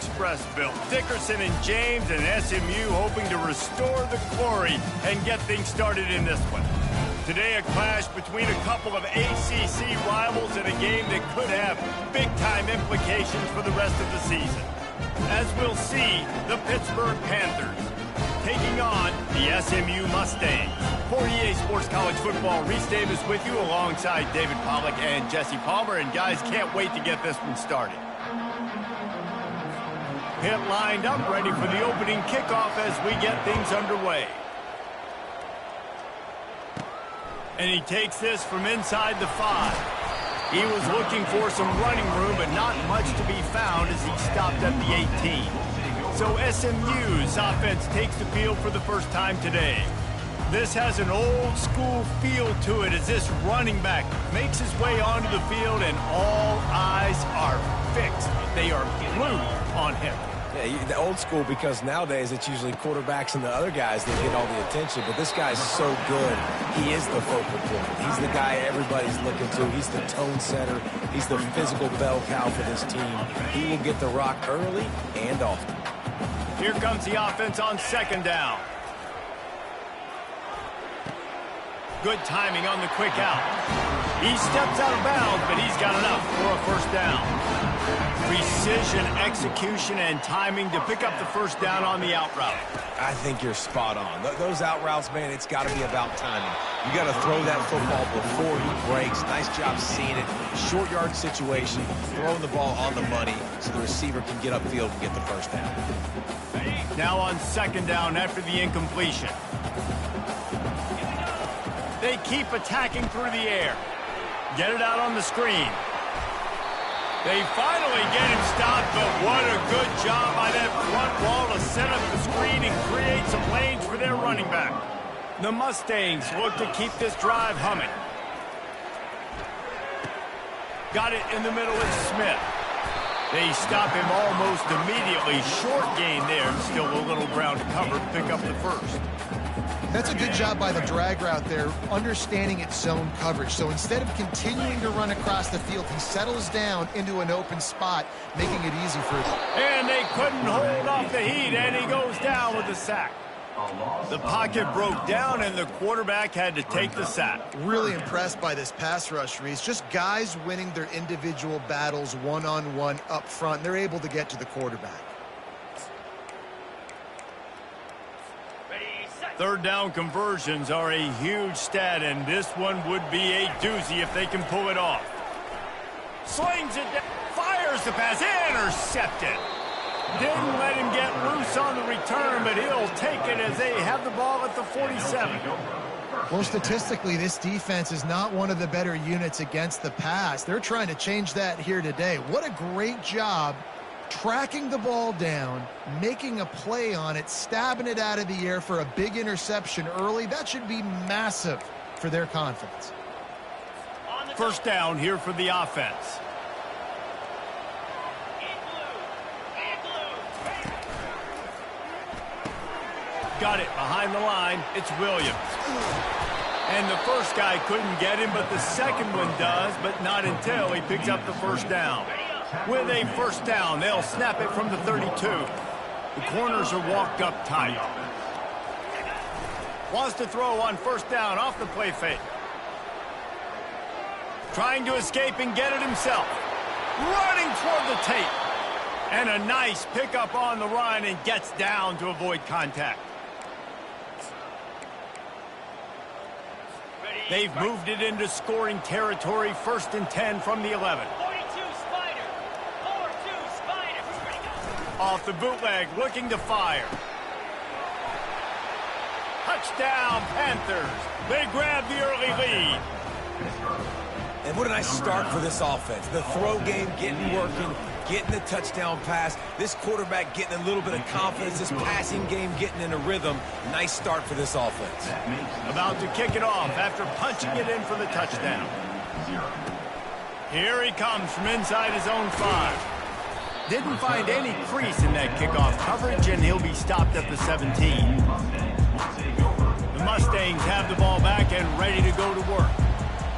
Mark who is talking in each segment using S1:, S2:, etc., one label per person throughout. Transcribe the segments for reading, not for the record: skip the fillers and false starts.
S1: Expressville. Dickerson and James and SMU hoping to restore the glory and get things started in this one. Today, a clash between a couple of ACC rivals in a game that could have big-time implications for the rest of the season. As we'll see, the Pittsburgh Panthers taking on the SMU Mustangs. For EA Sports College Football, Reese Davis with you alongside David Pollack and Jesse Palmer. And guys, can't wait to get this one started. Pitt lined up, ready for the opening kickoff as we get things underway. And he takes this from inside the 5. He was looking for some running room, but not much to be found as he stopped at the 18. So SMU's offense takes the field for the first time today. This has an old-school feel to it as this running back makes his way onto the field, and all eyes are fixed. They are glued on him.
S2: Yeah, the old school, because nowadays it's usually quarterbacks and the other guys that get all the attention, but this guy's so good. He is the focal point. He's the guy everybody's looking to. He's the tone setter. He's the physical bell cow for this team. He will get the rock early and often.
S1: Here comes the offense on second down. Good timing on the quick out. He steps out of bounds, but he's got enough for a first down. Precision, execution, and timing to pick up the first down on the out route.
S2: I think you're spot on. Those out routes, man, it's got to be about timing. You got to throw that football before he breaks. Nice job seeing it. Short yard situation, throwing the ball on the money so the receiver can get upfield and get the first down.
S1: Now on second down after the incompletion. They keep attacking through the air. Get it out on the screen. They finally get him stopped, but what a good job by that front wall to set up the screen and create some lanes for their running back. The Mustangs look to keep this drive humming. Got it in the middle with Smith. They stop him almost immediately. Short gain there. Still a little ground to cover to pick up the first.
S3: That's a good job by the drag route there, understanding its zone coverage. So instead of continuing to run across the field, he settles down into an open spot, making it easy for him.
S1: And they couldn't hold off the heat, and he goes down with the sack. The pocket broke down, and the quarterback had to take the sack.
S3: Really impressed by this pass rush, Reese. Just guys winning their individual battles one-on-one up front. They're able to get to the quarterback.
S1: Third down conversions are a huge stat, and this one would be a doozy if they can pull it off. Slings it down, fires the pass, intercepted. Didn't let him get loose on the return, but he'll take it as they have the ball at the 47.
S3: Well, statistically, this defense is not one of the better units against the pass. They're trying to change that here today. What a great job tracking the ball down, making a play on it, stabbing it out of the air for a big interception early. That should be massive for their confidence.
S1: First down here for the offense. Got it behind the line. It's Williams. And the first guy couldn't get him, but the second one does, but not until he picks up the first down. With a first down, they'll snap it from the 32. The corners are walked up tight. Wants to throw on first down off the play fake. Trying to escape and get it himself. Running toward the tape. And a nice pickup on the run and gets down to avoid contact. They've moved it into scoring territory, 1st and 10 from the 11. Off the bootleg, looking to fire. Touchdown, Panthers. They grab the early lead.
S2: And what a nice start for this offense. The throw game getting working, getting the touchdown pass. This quarterback getting a little bit of confidence. This passing game getting in a rhythm. Nice start for this offense.
S1: About to kick it off after punching it in for the touchdown. Here he comes from inside his own 5. Didn't find any crease in that kickoff coverage, and he'll be stopped at the 17. The Mustangs have the ball back and ready to go to work.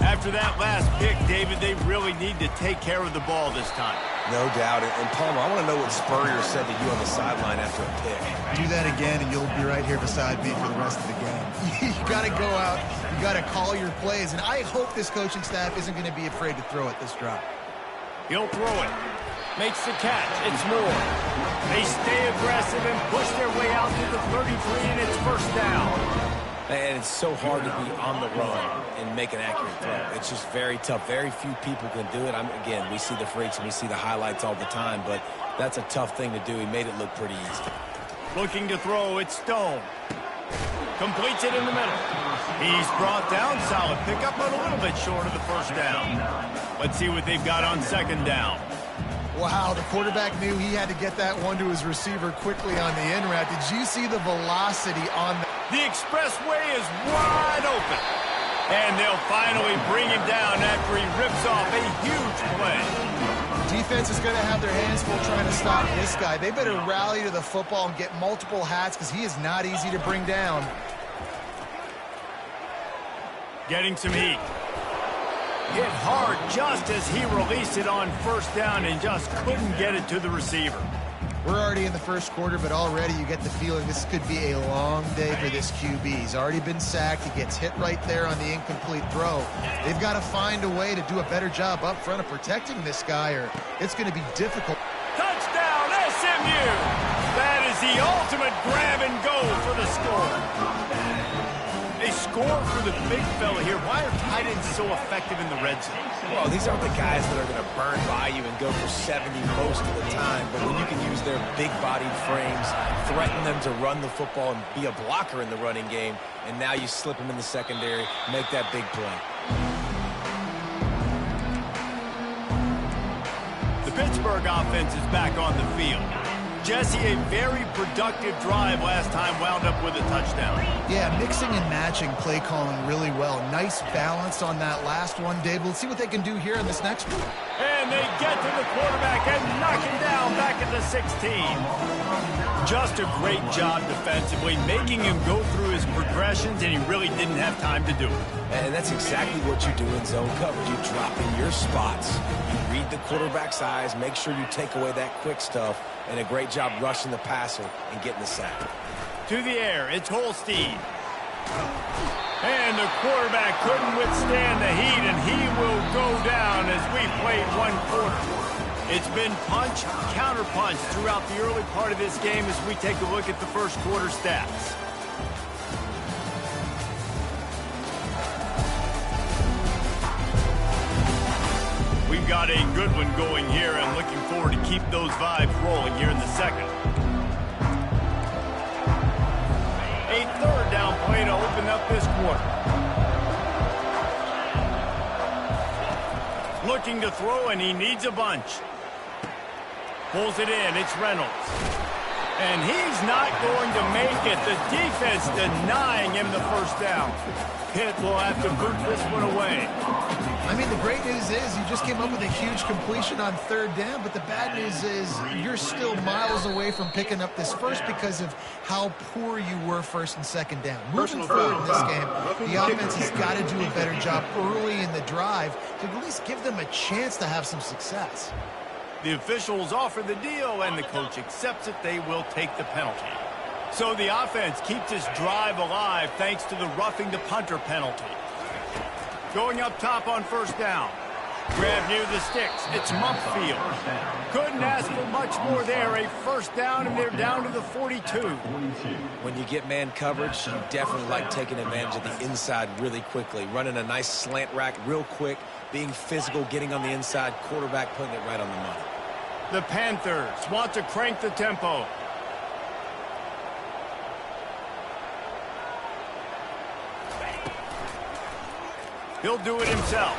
S1: After that last pick, David, they really need to take care of the ball this time.
S2: No doubt. And Palmer, I want to know what Spurrier said to you on the sideline after a pick.
S3: Do that again, and you'll be right here beside me for the rest of the game. You got to go out. You got to call your plays. And I hope this coaching staff isn't going to be afraid to throw it this drive.
S1: He'll throw it. Makes the catch. It's Moore. They stay aggressive and push their way out to the 33, and it's first down.
S2: And it's so hard to be on the run and make an accurate throw. It's just very tough. Very few people can do it. Again, we see the freaks and we see the highlights all the time, but that's a tough thing to do. He made it look pretty easy.
S1: Looking to throw, it's Stone. Completes it in the middle. He's brought down. Solid pickup, but a little bit short of the first down. Let's see what they've got on second down.
S3: Wow, the quarterback knew he had to get that one to his receiver quickly on the in route. Did you see the velocity on
S1: the expressway is wide open. And they'll finally bring him down after he rips off a huge play.
S3: Defense is going to have their hands full trying to stop this guy. They better rally to the football and get multiple hats because he is not easy to bring down.
S1: Getting some heat. Hit hard just as he released it on first down and just couldn't get it to the receiver.
S3: We're already in the first quarter, but already you get the feeling this could be a long day for this QB. He's already been sacked. He gets hit right there on the incomplete throw. They've got to find a way to do a better job up front of protecting this guy, or it's going to be difficult.
S1: Touchdown, SMU! That is the ultimate grab and go for the score. They score for the big fella here. Why are tight ends so effective in the red zone?
S2: Well, these aren't the guys that are going to burn by you and go for 70 most of the time, but when you can use their big-bodied frames, threaten them to run the football and be a blocker in the running game, and now you slip them in the secondary, make that big play.
S1: The Pittsburgh offense is back on the field. Jesse, a very productive drive last time, wound up with a touchdown.
S3: Yeah, mixing and matching play calling really well. Nice balance on that last one, Dave. We'll see what they can do here in this next one.
S1: And they get to the quarterback and knock him down back at the 16. Just a great job defensively, making him go through his progressions, and he really didn't have time to do it.
S2: And that's exactly what you do in zone coverage. You drop in your spots, you read the quarterback's eyes, make sure you take away that quick stuff, and a great job rushing the passer and getting the sack.
S1: To the air, it's Holstein. And the quarterback couldn't withstand the heat, and he will go down as we played one quarter. It's been punch, counter-punch throughout the early part of this game as we take a look at the first quarter stats. We've got a good one going here and looking forward to keep those vibes rolling here in the second. A third down play to open up this quarter. Looking to throw, and he needs a bunch. Pulls it in. It's Reynolds. And he's not going to make it. The defense denying him the first down. Pitt will have to boot this one away.
S3: I mean, the great news is you just came up with a huge completion on third down, but the bad news is you're still miles away from picking up this first because of how poor you were first and second down. Moving forward in this game, the offense has got to do a better job early in the drive to at least give them a chance to have some success.
S1: The officials offer the deal, and the coach accepts it. They will take the penalty. So the offense keeps this drive alive thanks to the roughing the punter penalty. Going up top on first down. Grab near the sticks. It's Mumpfield. Couldn't ask for much more there. A first down, and they're down to the 42.
S2: When you get man coverage, you definitely like taking advantage of the inside really quickly. Running a nice slant rack real quick, being physical, getting on the inside, quarterback putting it right on the money.
S1: The Panthers want to crank the tempo. He'll do it himself.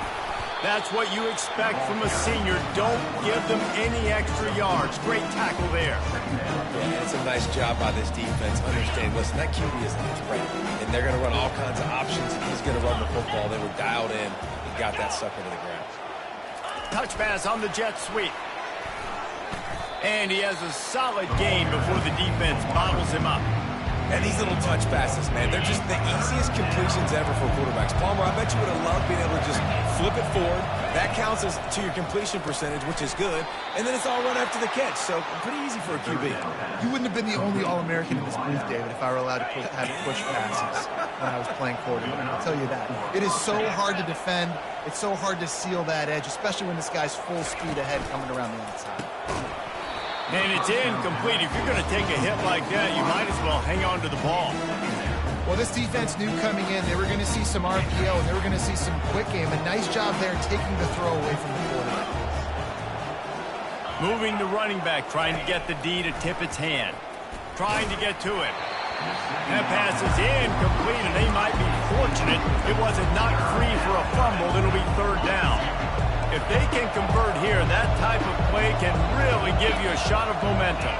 S1: That's what you expect from a senior. Don't give them any extra yards. Great tackle there.
S2: Yeah, it's a nice job by this defense. Understand, listen, that QB is a threat, and they're going to run all kinds of options. He's going to run the football. They were dialed in and got that sucker to the ground.
S1: Touch pass on the jet sweep. And he has a solid gain before the defense bottles him up.
S2: And these little touch passes, man, they're just the easiest completions ever for quarterbacks. Palmer, I bet you would have loved being able to just flip it forward. That counts as to your completion percentage, which is good. And then it's all run after the catch, so pretty easy for a QB.
S3: You wouldn't have been the only All-American in this booth, David, if I were allowed to have push passes when I was playing quarterback. I'll tell you that. It is so hard to defend. It's so hard to seal that edge, especially when this guy's full speed ahead coming around the outside.
S1: And it's incomplete. If you're going to take a hit like that, you might as well hang on to the ball.
S3: Well, this defense knew coming in they were going to see some RPO and they were going to see some quick game. A nice job there taking the throw away from the quarterback.
S1: Moving the running back, trying to get the D to tip its hand. Trying to get to it. That pass is incomplete, and they might be fortunate it wasn't knocked free for a fumble. It'll be third down. If they can convert here, that type of play can really give you a shot of momentum.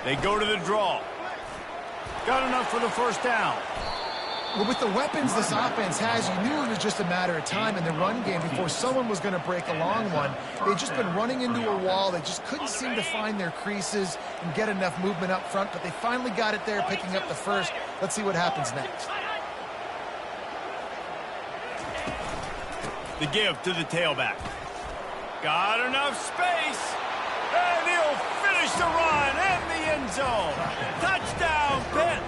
S1: They go to the draw. Got enough for the first down.
S3: Well, with the weapons this offense has, you knew it was just a matter of time in the run game before someone was going to break a long one. They'd just been running into a wall. They just couldn't seem to find their creases and get enough movement up front, but they finally got it there, picking up the first. Let's see what happens next.
S1: The give to the tailback. Got enough space. And he'll finish the run in the end zone. Touchdown, Pitt.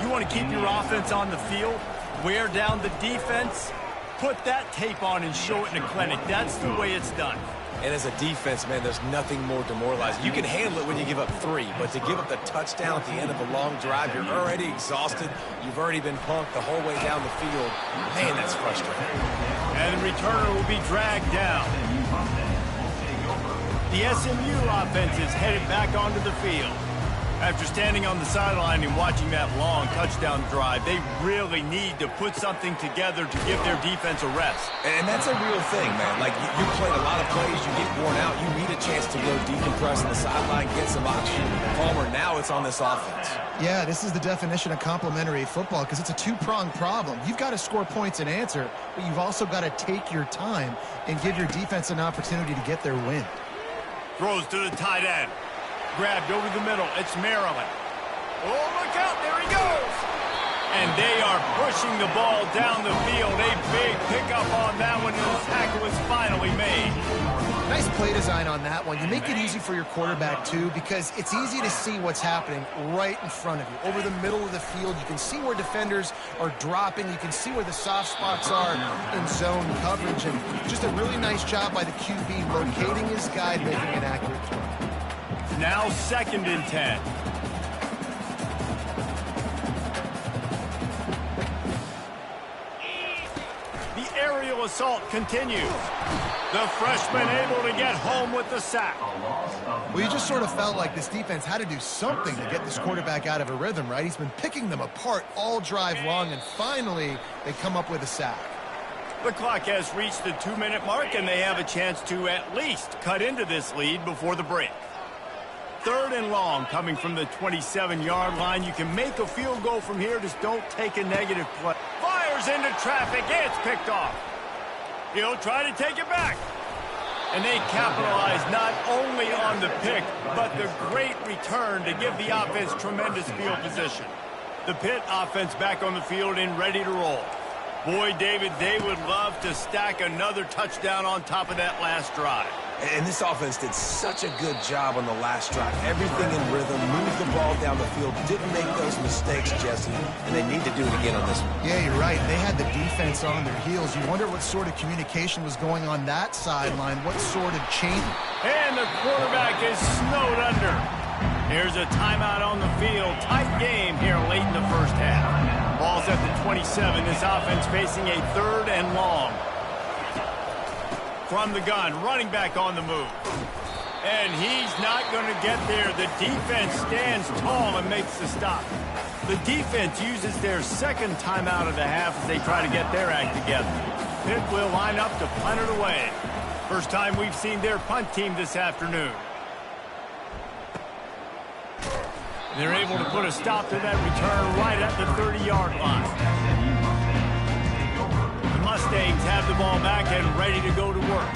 S1: You want to keep your offense on the field, wear down the defense, put that tape on and show it in a clinic. That's the way it's done.
S2: And as a defense, man, there's nothing more demoralizing. You can handle it when you give up 3, but to give up the touchdown at the end of a long drive, you're already exhausted. You've already been punked the whole way down the field. Man, that's frustrating.
S1: And the returner will be dragged down. The SMU offense is headed back onto the field. After standing on the sideline and watching that long touchdown drive, they really need to put something together to give their defense a rest.
S2: And that's a real thing, man. Like, you played a lot of plays, you get worn out, you need a chance to go decompress on the sideline, get some oxygen. Palmer, now it's on this offense.
S3: Yeah, this is the definition of complementary football because it's a two-pronged problem. You've got to score points and answer, but you've also got to take your time and give your defense an opportunity to get their win.
S1: Throws to the tight end. Grabbed over the middle. It's Maryland. Oh, look out. There he goes. And they are pushing the ball down the field. A big pickup on that one, and the tackle is finally made.
S3: Nice play design on that one. You make it easy for your quarterback, too, because it's easy to see what's happening right in front of you. Over the middle of the field, you can see where defenders are dropping. You can see where the soft spots are in zone coverage. And just a really nice job by the QB locating his guy, making an accurate throw.
S1: Now 2nd and 10. The aerial assault continues. The freshman able to get home with the sack.
S3: Well, you just sort of felt like this defense had to do something to get this quarterback out of a rhythm, right? He's been picking them apart all drive long, and finally they come up with a sack.
S1: The clock has reached the 2-minute mark, and they have a chance to at least cut into this lead before the break. 3rd and long coming from the 27-yard line. You can make a field goal from here. Just don't take a negative play. Fires into traffic. It's picked off. He'll try to take it back. And they capitalize not only on the pick, but the great return to give the offense tremendous field position. The Pitt offense back on the field and ready to roll. Boy, David, they would love to stack another touchdown on top of that last drive.
S2: And this offense did such a good job on the last drive. Everything in rhythm, moved the ball down the field, didn't make those mistakes, Jesse, and they need to do it again on this one.
S3: Yeah, you're right. They had the defense on their heels. You wonder what sort of communication was going on that sideline, what sort of change.
S1: And the quarterback is snowed under. Here's a timeout on the field. Tight game here late in the first half. Ball's at the 27. This offense facing a 3rd and long. From the gun, running back on the move. And he's not going to get there. The defense stands tall and makes the stop. The defense uses their 2nd timeout of the half as they try to get their act together. Pitt will line up to punt it away. First time we've seen their punt team this afternoon. They're able to put a stop to that return right at the 30-yard line. Mustangs have the ball back and ready to go to work.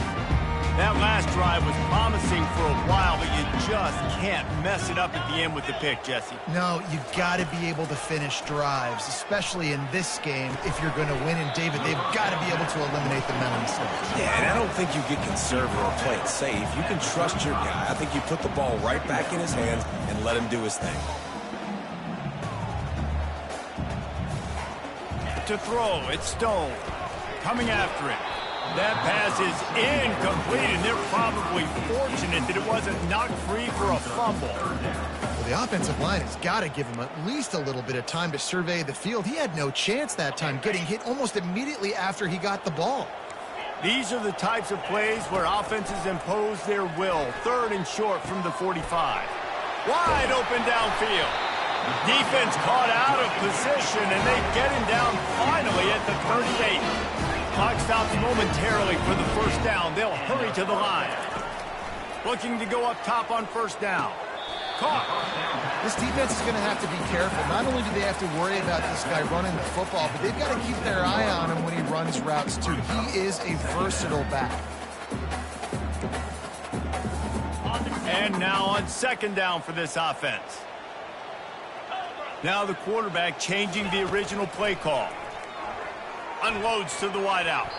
S1: That last drive was promising for a while, but you just can't mess it up at the end with the pick, Jesse.
S3: No, you've got to be able to finish drives, especially in this game if you're going to win. And, David, they've got to be able to eliminate the mental mistakes.
S2: Yeah, and I don't think you get conservative or play it safe. You can trust your guy. I think you put the ball right back in his hands and let him do his thing.
S1: To throw, it's Stone. Coming after it. That pass is incomplete, and they're probably fortunate that it wasn't knocked free for a fumble.
S3: Well, the offensive line has got to give him at least a little bit of time to survey the field. He had no chance that time, getting hit almost immediately after he got the ball.
S1: These are the types of plays where offenses impose their will. 3rd and short from the 45. Wide open downfield. Defense caught out of position, and they get him down finally at the 38. Clock stops momentarily for the first down. They'll hurry to the line. Looking to go up top on first down. Caught.
S3: This defense is going to have to be careful. Not only do they have to worry about this guy running the football, but they've got to keep their eye on him when he runs routes, too. He is a versatile back.
S1: And now on second down for this offense. Now the quarterback changing the original play call. Unloads to the wideout.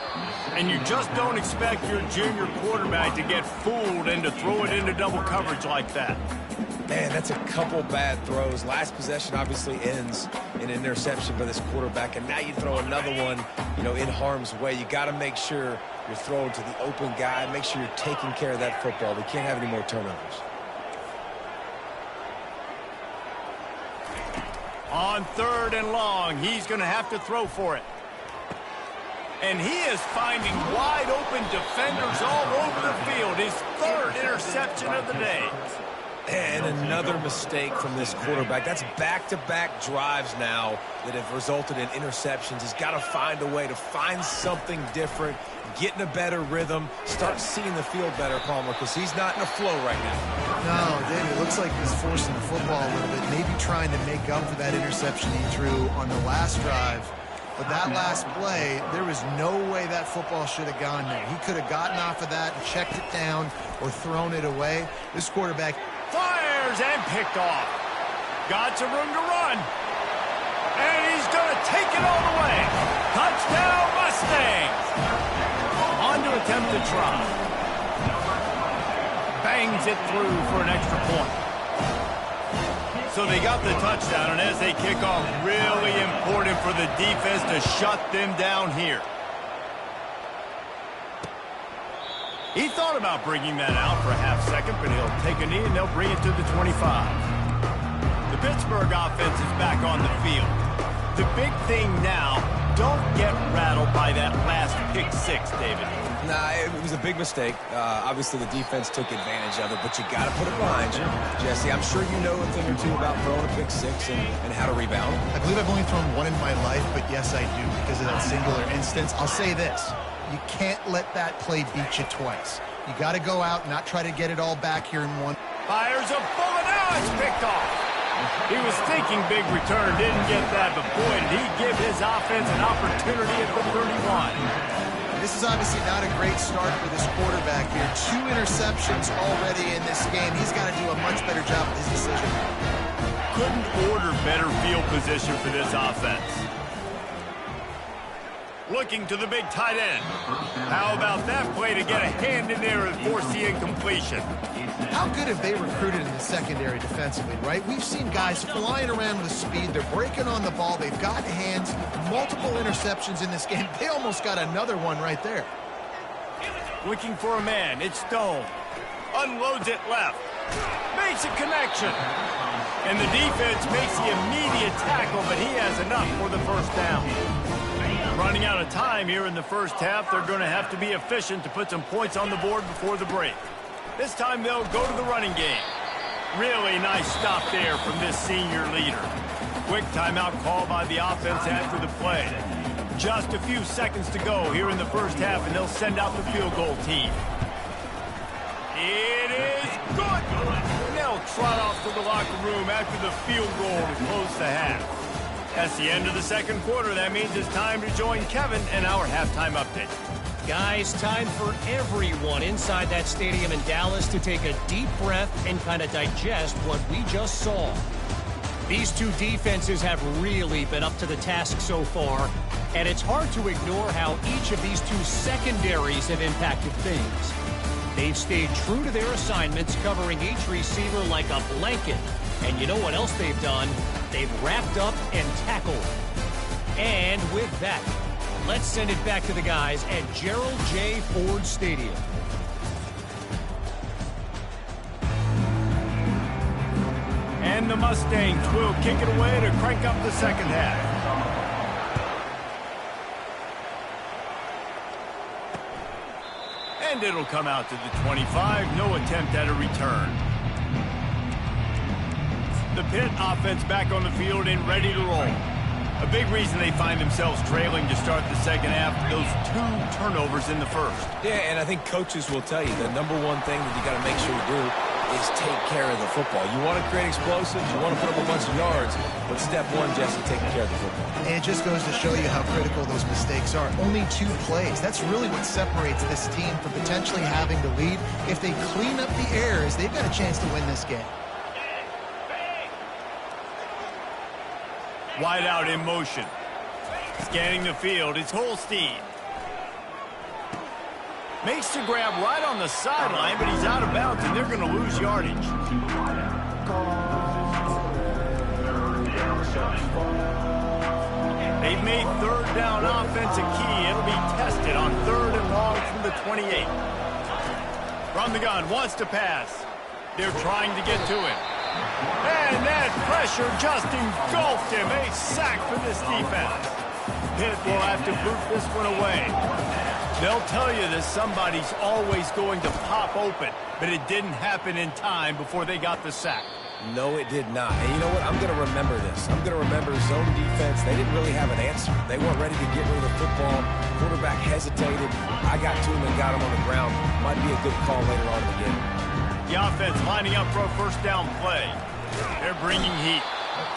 S1: And you just don't expect your junior quarterback to get fooled and to throw it into double coverage like that.
S2: Man, that's a couple bad throws. Last possession obviously ends in an interception by this quarterback, and now you throw another one, in harm's way. You got to make sure you're throwing to the open guy. Make sure you're taking care of that football. We can't have any more turnovers.
S1: On 3rd and long, he's going to have to throw for it. And he is finding wide open defenders all over the field. His 3rd interception of the day.
S2: And another mistake from this quarterback. That's back-to-back drives now that have resulted in interceptions. He's got to find a way to find something different, get in a better rhythm, start seeing the field better, Palmer, because he's not in a flow right now.
S3: No, David, it looks like he's forcing the football a little bit, maybe trying to make up for that interception he threw on the last drive. But that last play, there was no way that football should have gone there. He could have gotten off of that and checked it down or thrown it away. This quarterback
S1: fires and picked off. Got some room to run. And he's going to take it all the way. Touchdown, Mustangs. On to attempt to try. Bangs it through for an extra point. So they got the touchdown, and as they kick off, really important for the defense to shut them down here. He thought about bringing that out for a half second, but he'll take a knee and they'll bring it to the 25. The Pittsburgh offense is back on the field. The big thing now, don't get rattled by that last pick 6, David.
S2: Nah, it was a big mistake. Obviously, the defense took advantage of it, but you got to put it behind you. Jesse, I'm sure you know a thing or two about throwing a pick 6 and how to rebound.
S3: I believe I've only thrown one in my life, but yes, I do because of that singular instance. I'll say this. You can't let that play beat you twice. You got to go out and not try to get it all back here in one.
S1: Fires a bullet. Now it's picked off. He was thinking big return, didn't get that, but boy, did he give his offense an opportunity at the 31.
S3: This is obviously not a great start for this quarterback here. 2 interceptions already in this game. He's got to do a much better job with his decision.
S1: Couldn't order better field position for this offense. Looking to the big tight end. How about that play to get a hand in there and force the incompletion?
S3: How good have they recruited in the secondary defensively, right? We've seen guys flying around with speed. They're breaking on the ball. They've got hands. Multiple interceptions in this game. They almost got another one right there.
S1: Looking for a man. It's Stone. Unloads it left. Makes a connection. And the defense makes the immediate tackle, but he has enough for the first down. Running out of time here in the first half. They're going to have to be efficient to put some points on the board before the break. This time they'll go to the running game. Really nice stop there from this senior leader. Quick timeout call by the offense after the play. Just a few seconds to go here in the first half, and they'll send out the field goal team. It is good. And they'll trot off to the locker room after the field goal to close the half. That's the end of the second quarter. That means it's time to join Kevin and our halftime update.
S4: Guys, time for everyone inside that stadium in Dallas to take a deep breath and kind of digest what we just saw. These two defenses have really been up to the task so far, and it's hard to ignore how each of these two secondaries have impacted things. They've stayed true to their assignments, covering each receiver like a blanket. And you know what else they've done? They've wrapped up and tackled. And with that, let's send it back to the guys at Gerald J. Ford Stadium.
S1: And the Mustangs will kick it away to crank up the second half. And it'll come out to the 25. No attempt at a return. The Pitt offense back on the field and ready to roll. A big reason they find themselves trailing to start the second half, those 2 turnovers in the first.
S2: Yeah, and I think coaches will tell you the number one thing that you got to make sure you do is take care of the football. You want to create explosives, you want to put up a bunch of yards, but step one, Jesse, taking care of the football.
S3: And it just goes to show you how critical those mistakes are. Only 2 plays. That's really what separates this team from potentially having to lead. If they clean up the errors, they've got a chance to win this game.
S1: Wide out in motion. Scanning the field, it's Holstein. Makes the grab right on the sideline, but he's out of bounds, and they're going to lose yardage. They've made third down offense a key. It'll be tested on 3rd and long from the 28. From the gun, wants to pass. They're trying to get to him. And that pressure just engulfed him. A sack for this defense. Pitt will have to boot this one away. They'll tell you that somebody's always going to pop open, but it didn't happen in time before they got the sack.
S2: No, it did not. And you know what? I'm going to remember this. I'm going to remember zone defense. They didn't really have an answer. They weren't ready to get rid of the football. Quarterback hesitated. I got to him and got him on the ground. Might be a good call later on in the game.
S1: The offense lining up for a first down play. They're bringing heat.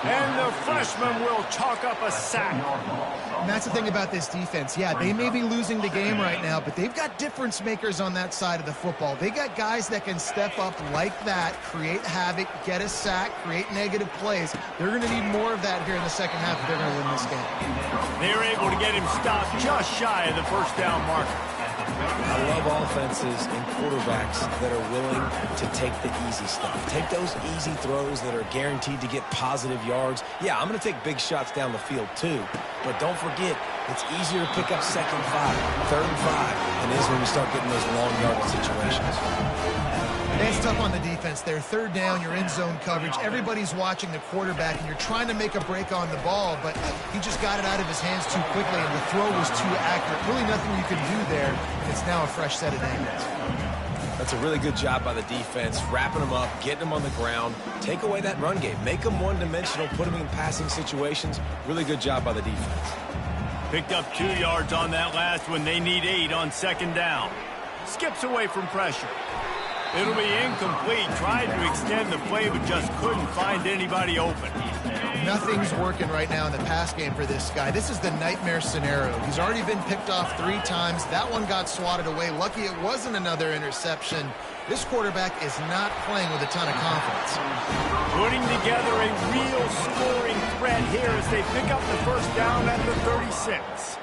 S1: And the freshman will chalk up a sack.
S3: And that's the thing about this defense. Yeah, they may be losing the game right now, but they've got difference makers on that side of the football. They got guys that can step up like that, create havoc, get a sack, create negative plays. They're going to need more of that here in the second half if they're going to win this game.
S1: They're able to get him stopped just shy of the first down marker.
S2: I love offenses and quarterbacks that are willing to take the easy stuff. Take those easy throws that are guaranteed to get positive yards. Yeah, I'm going to take big shots down the field too, but don't forget, it's easier to pick up 2nd and 5, 3rd and 5 than it is when you start getting those long yardage situations.
S3: It's tough on the defense there. 3rd down, you're in zone coverage. Everybody's watching the quarterback, and you're trying to make a break on the ball, but he just got it out of his hands too quickly, and the throw was too accurate. Really nothing you can do there. It's now a fresh set of downs.
S2: That's a really good job by the defense, wrapping them up, getting them on the ground. Take away that run game. Make them one-dimensional, put them in passing situations. Really good job by the defense.
S1: Picked up 2 yards on that last one. They need 8 on 2nd down. Skips away from pressure. It'll be incomplete. Tried to extend the play, but just couldn't find anybody open.
S3: Nothing's working right now in the pass game for this guy. This is the nightmare scenario. He's already been picked off 3 times. That one got swatted away. Lucky it wasn't another interception. This quarterback is not playing with a ton of confidence.
S1: Putting together a real scoring threat here as they pick up the first down at the 36.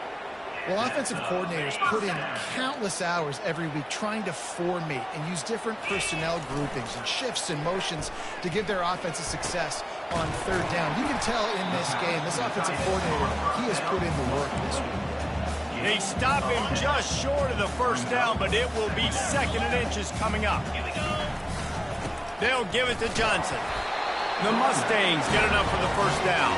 S3: Well, offensive coordinators put in countless hours every week trying to formate and use different personnel groupings and shifts and motions to give their offense a success on 3rd down. You can tell in this game, this offensive coordinator, he has put in the work this week.
S1: They stop him just short of the first down, but it will be 2nd and inches coming up. They'll give it to Johnson. The Mustangs get enough for the first down.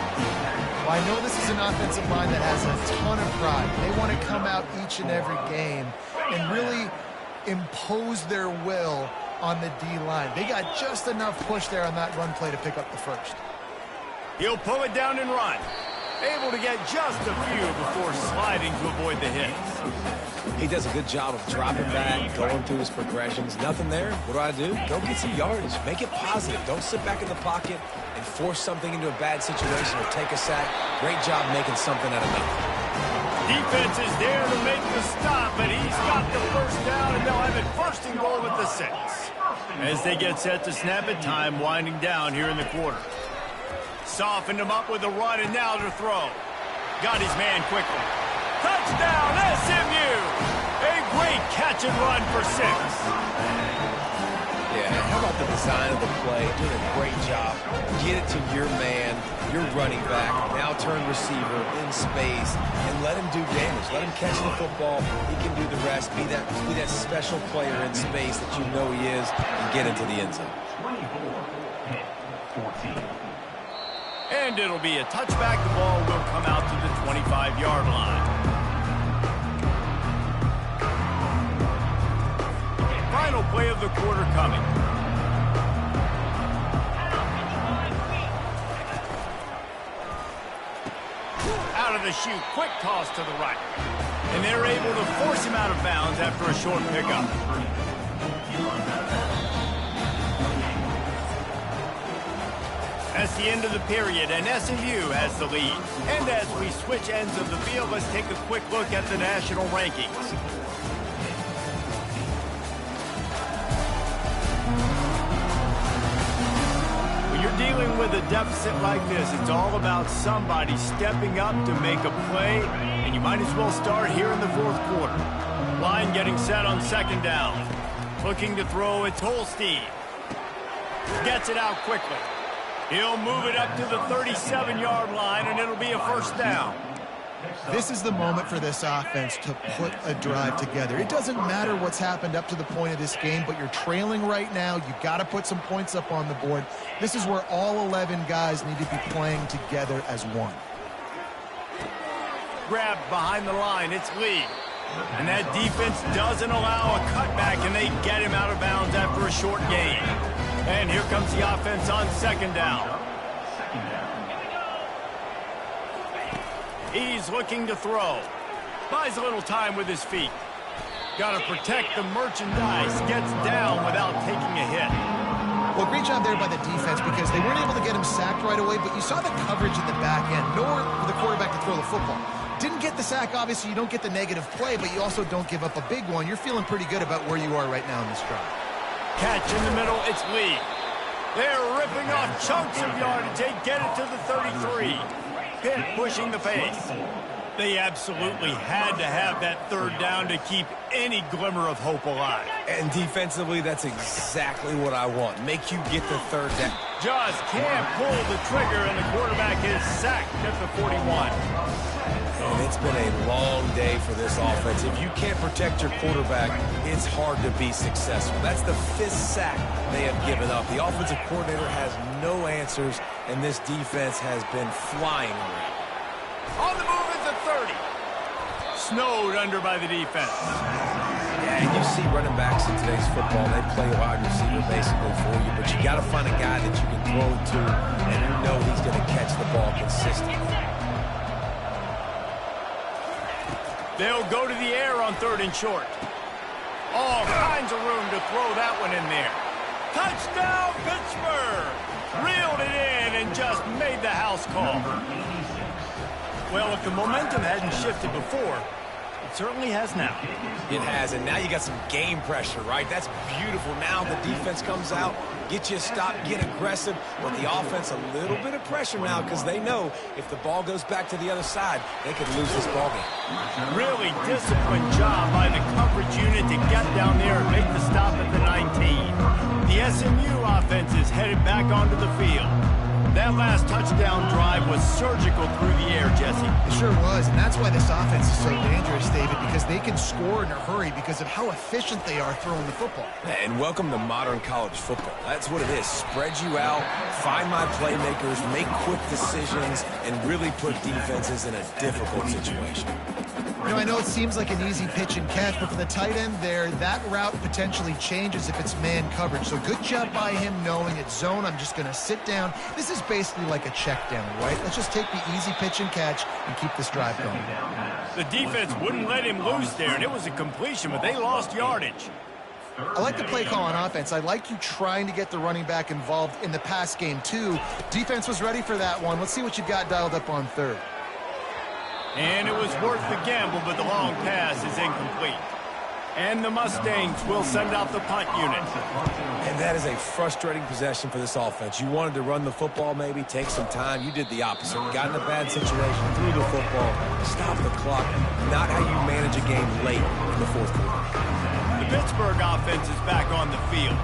S3: Well, I know this is an offensive line that has a ton of pride. They want to come out each and every game and really impose their will on the D-line. They got just enough push there on that run play to pick up the first.
S1: He'll pull it down and run. Able to get just a few before sliding to avoid the hits.
S2: He does a good job of dropping back, going through his progressions. Nothing there. What do? Go get some yardage. Make it positive. Don't sit back in the pocket and force something into a bad situation or take a sack. Great job making something out of nothing.
S1: Defense is there to make the stop, but he's got the first down, and they'll have it first and goal at the 6. As they get set to snap it, time winding down here in the quarter. Softened him up with a run, and now to throw. Got his man quickly. Touchdown, SMU! A great catch and run for 6.
S2: Yeah, how about the design of the play? Doing a great job. Get it to your man, your running back, now turn receiver in space, and let him do damage. Let him catch the football. He can do the rest. Be that special player in space that you know he is, and get into the end zone.
S1: And it'll be a touchback. The ball will come out to the 25-yard line. Final play of the quarter coming. Out of the chute, quick toss to the right. And they're able to force him out of bounds after a short pickup. That's the end of the period, and SMU has the lead. And as we switch ends of the field, let's take a quick look at the national rankings. When you're dealing with a deficit like this, it's all about somebody stepping up to make a play, and you might as well start here in the fourth quarter. Line getting set on second down. Looking to throw, it's Holstein. Gets it out quickly. He'll move it up to the 37-yard line, and it'll be a first down.
S3: This is the moment for this offense to put a drive together. It doesn't matter what's happened up to the point of this game, but you're trailing right now. You've got to put some points up on the board. This is where all 11 guys need to be playing together as one.
S1: Grabbed behind the line, it's Lee. And that defense doesn't allow a cutback, and they get him out of bounds after a short gain. And here comes the offense on second down. He's looking to throw. Buys a little time with his feet. Got to protect the merchandise. Gets down without taking a hit.
S3: Well, great job there by the defense because they weren't able to get him sacked right away, but you saw the coverage in the back end. Nowhere for the quarterback to throw the football. Didn't get the sack, obviously. You don't get the negative play, but you also don't give up a big one. You're feeling pretty good about where you are right now in this drive.
S1: Catch in the middle, it's Lee. They're ripping off chunks of yardage. They get it to the 33. Pitt pushing the pace. They absolutely had to have that third down to keep any glimmer of hope alive.
S2: And defensively, that's exactly what I want. Make you get the third down.
S1: Just can't pull the trigger, and the quarterback is sacked at the 41.
S2: And it's been a long day for this offense. If you can't protect your quarterback, it's hard to be successful. That's the 5th sack they have given up. The offensive coordinator has no answers, and this defense has been flying around.
S1: On the move at the 30. Snowed under by the defense.
S2: Yeah, and you see running backs in today's football, they play wide receiver basically for you, but you got to find a guy that you can throw to, and you know he's going to catch the ball consistently.
S1: They'll go to the air on 3rd and short. All kinds of room to throw that one in there. Touchdown, Pittsburgh! Reeled it in and just made the house call. Well, if the momentum hadn't shifted before, it certainly has now.
S2: It has, and now you got some game pressure, right? That's beautiful. Now the defense comes out, get you a stop, get aggressive, but the offense a little bit of pressure now because they know if the ball goes back to the other side, they could lose this ball game.
S1: Really disciplined job by the coverage unit to get down there and make the stop at the 19. The SMU offense is headed back onto the field. That last touchdown drive was surgical through the air, Jesse.
S3: It sure was, and that's why this offense is so dangerous, David, because they can score in a hurry because of how efficient they are throwing the football.
S2: And welcome to modern college football. That's what it is. Spread you out, find my playmakers, make quick decisions, and really put defenses in a difficult situation.
S3: You know, I know it seems like an easy pitch and catch, but for the tight end there, that route potentially changes if it's man coverage. So good job by him knowing it's zone. I'm just going to sit down. This is basically like a check down, right? Let's just take the easy pitch and catch and keep this drive going.
S1: The defense wouldn't let him loose there, and it was a completion, but they lost yardage.
S3: I like the play call on offense. I like you trying to get the running back involved in the pass game, too. Defense was ready for that one. Let's see what you've got dialed up on 3rd.
S1: And it was worth the gamble, but the long pass is incomplete. And the Mustangs will send out the punt unit.
S2: And that is a frustrating possession for this offense. You wanted to run the football, maybe take some time. You did the opposite. Got in a bad situation, threw the football, stopped the clock. Not how you manage a game late in the fourth quarter.
S1: The Pittsburgh offense is back on the field.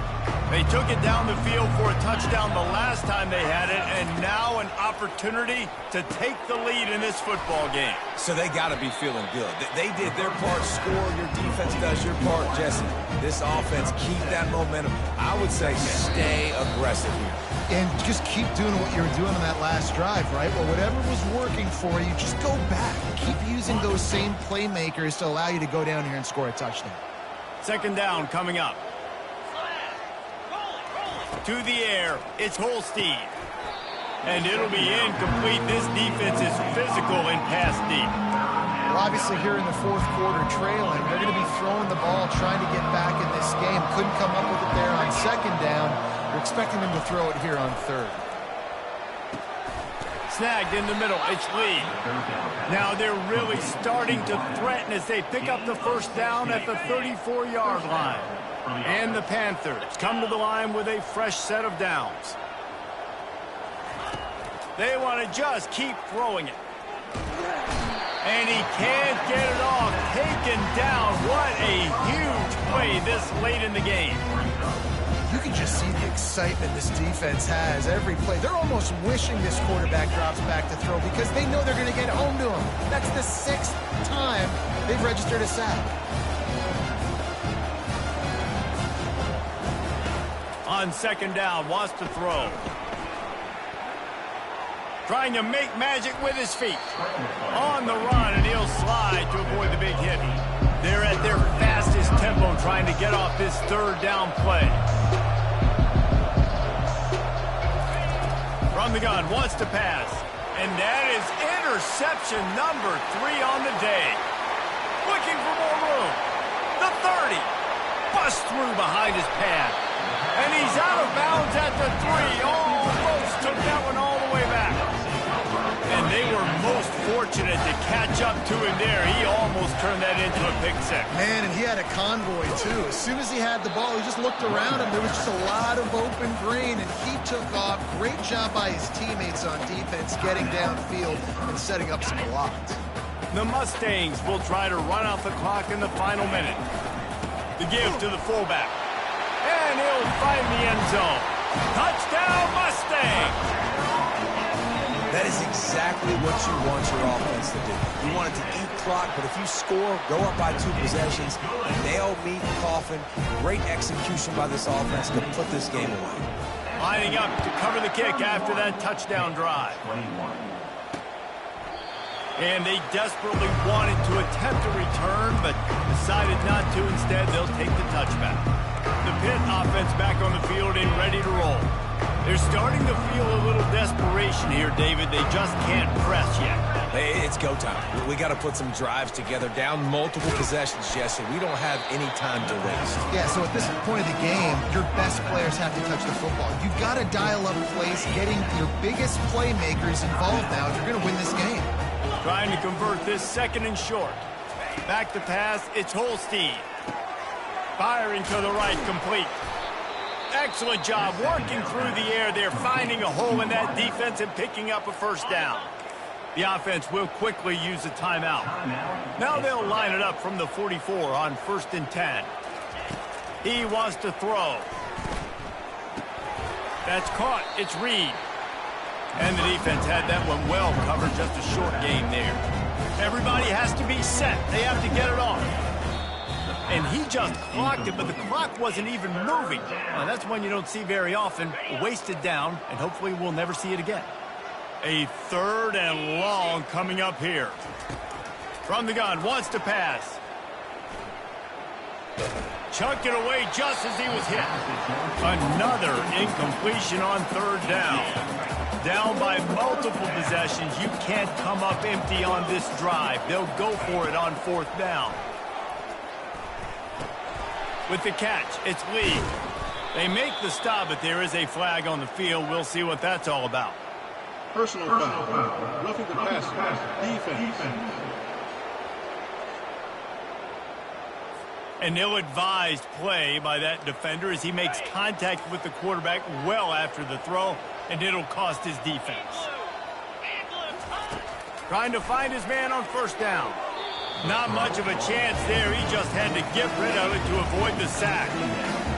S1: They took it down the field for a touchdown the last time they had it, and now an opportunity to take the lead in this football game.
S2: So they got to be feeling good. They did their part, score. Your defense does your part, Jesse. This offense, keep that momentum. I would say stay aggressive here.
S3: And just keep doing what you were doing on that last drive, right? Well, whatever was working for you, just go back. Keep using those same playmakers to allow you to go down here and score a touchdown.
S1: Second down coming up. To the air, it's Holstein. And it'll be incomplete. This defense is physical and pass deep.
S3: Well, obviously here in the fourth quarter trailing, they're going to be throwing the ball, trying to get back in this game. Couldn't come up with it there on second down. We're expecting them to throw it here on third.
S1: Snagged in the middle, it's Lee. Now they're really starting to threaten as they pick up the first down at the 34-yard line. And the Panthers come to the line with a fresh set of downs. They want to just keep throwing it. And he can't get it off. Taken down. What a huge play this late in the game.
S3: You can just see the excitement this defense has every play. They're almost wishing this quarterback drops back to throw because they know they're going to get home to him. That's the 6th time they've registered a sack.
S1: On second down, wants to throw. Trying to make magic with his feet. On the run, and he'll slide to avoid the big hit. They're at their fastest tempo trying to get off this third down play. From the gun, wants to pass. And that is interception number 3 on the day. Looking for more room. The 30. Busts through behind his pad. And he's out of bounds at the 3. Almost took that one all the way back. And they were most fortunate to catch up to him there. He almost turned that into a pick six.
S3: Man, and he had a convoy, too. As soon as he had the ball, he just looked around him. There was just a lot of open green, and he took off. Great job by his teammates on defense, getting downfield and setting up some blocks.
S1: The Mustangs will try to run out the clock in the final minute. The give to the fullback. And he'll find the end zone. Touchdown, Mustangs!
S2: That is exactly what you want your offense to do. You want it to eat clock, but if you score, go up by 2 possessions, nail, meet, coffin. Great execution by this offense to put this game away.
S1: Lining up to cover the kick after that touchdown drive. And they desperately wanted to attempt a return, but decided not to. Instead, they'll take the touchback. The Pitt offense back on the field and ready to roll. They're starting to feel a little desperation here, David. They just can't press yet.
S2: Hey, it's go time. We got to put some drives together, down multiple possessions, Jesse. We don't have any time to waste.
S3: Yeah, so at this point of the game, your best players have to touch the football. You've got to dial up plays, getting your biggest playmakers involved now if you're going to win this game.
S1: Trying to convert this second and short. Back to pass, it's Holstein. Firing to the right, complete. Excellent job working through the air there, finding a hole in that defense and picking up a first down. The offense will quickly use a timeout. Now they'll line it up from the 44 on 1st and 10. He wants to throw. That's caught. It's Reed. And the defense had that one well covered, just a short game there. Everybody has to be set. They have to get it off. And he just clocked it, but the clock wasn't even moving. Now, that's one you don't see very often. Wasted down, and hopefully we'll never see it again. A 3rd and long coming up here. From the gun, wants to pass. Chucked it away just as he was hit. Another incompletion on 3rd down. Down by multiple possessions. You can't come up empty on this drive. They'll go for it on 4th down. With the catch, it's Lee. They make the stop, but there is a flag on the field. We'll see what that's all about.
S5: Personal foul. Roughing the pass. Defense.
S1: An ill-advised play by that defender as he makes contact with the quarterback well after the throw, and it'll cost his defense. Trying to find his man on first down. Not much of a chance there. He just had to get rid of it to avoid the sack.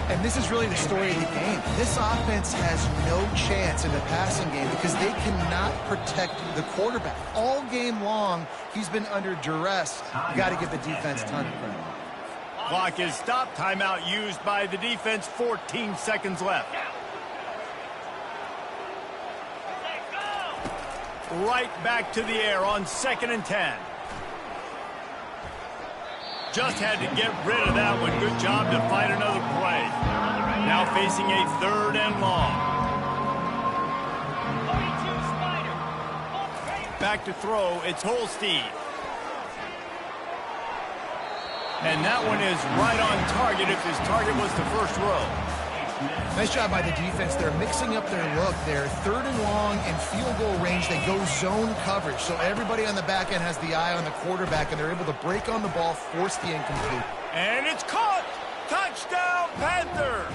S3: And this is really the story of the game. This offense has no chance in the passing game because they cannot protect the quarterback. All game long, he's been under duress. You got to give the defense a ton of credit.
S1: Clock is stopped. Timeout used by the defense. 14 seconds left. Right back to the air on 2nd and 10. Just had to get rid of that one. Good job to find another play. Now facing a 3rd and long. Back to throw. It's Holstein. And that one is right on target if his target was the first row.
S3: Nice job by the defense. They're mixing up their look. They're 3rd and long in field goal range. They go zone coverage. So everybody on the back end has the eye on the quarterback, and they're able to break on the ball, force the incomplete.
S1: And it's caught. Touchdown, Panthers.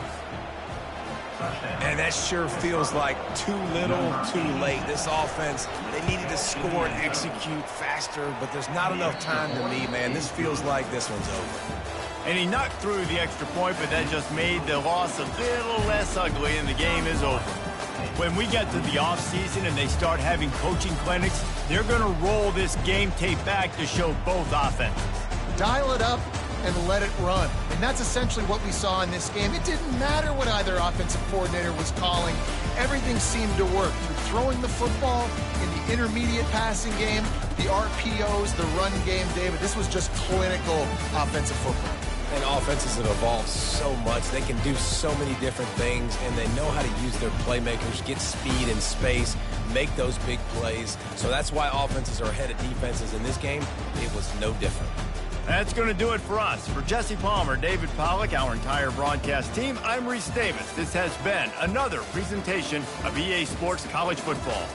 S2: And that sure feels like too little, too late. This offense, they needed to score and execute faster, but there's not enough time to me, man. This feels like this one's over.
S1: And he knocked through the extra point, but that just made the loss a little less ugly, and the game is over. When we get to the offseason and they start having coaching clinics, they're going to roll this game tape back to show both offenses.
S3: Dial it up and let it run. And that's essentially what we saw in this game. It didn't matter what either offensive coordinator was calling. Everything seemed to work. Through throwing the football, in the intermediate passing game, the RPOs, the run game, David, this was just clinical offensive football.
S2: And offenses have evolved so much. They can do so many different things, and they know how to use their playmakers, get speed and space, make those big plays. So that's why offenses are ahead of defenses in this game. It was no different.
S1: That's going to do it for us. For Jesse Palmer, David Pollack, our entire broadcast team, I'm Reese Davis. This has been another presentation of EA Sports College Football.